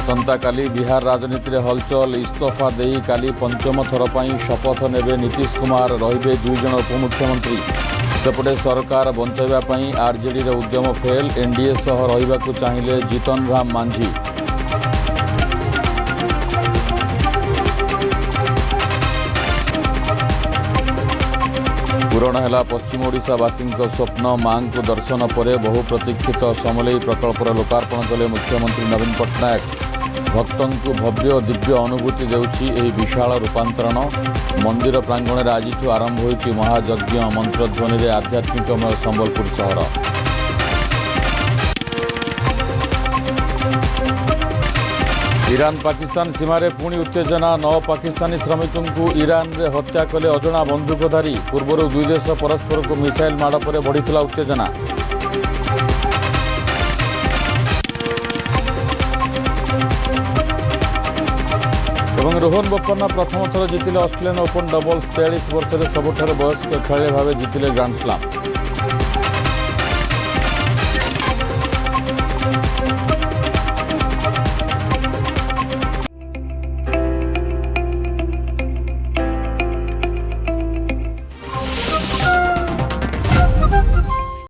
आसंताकाली बिहार राजनीति में हलचल इस्तीफा दे काली पंचम थर पर शपथ नेबे नीतीश कुमार रहिबे 2 जण उपमुख्यमंत्री सेपटे सरकार बंचाइवाई आरजेडी उद्यम फेल एनडीए सह रहिबाकु चाहिए जीतन राम मांझी। पूरण है पश्चिम ओडिशावासी स्वप्न मां को दर्शन पर बहु प्रतीक्षित समलेई प्रकल्पर लोकार्पण कले मुख्यमंत्री नवीन पट्टनायक। भक्तों को भव्य दिव्य अनुभूति देउछि एही विशाल रूपांतरण। मंदिर प्रांगण में आज आरंभ होइछि महायज्ञ मंत्रध्वनि रे आध्यात्मिकमय संबलपुर सहर। ईरान पाकिस्तान सीमार पुणी उत्तेजना 9 पाकिस्तानी श्रमिकों को ईरान रे हत्या कले अजणा बंदूकधारी। पूर्व 2 देश परस्पर को मिसाइल माड़ पर बढ़ी उत्तेजना। और रोहन बोपन्ना प्रथम थर जीतिले ऑस्ट्रेलियन ओपन डबल्स 43 वर्ष सबुठार वयस्क खेलाड़ी भाव जीतिले ग्रांड स्लाम।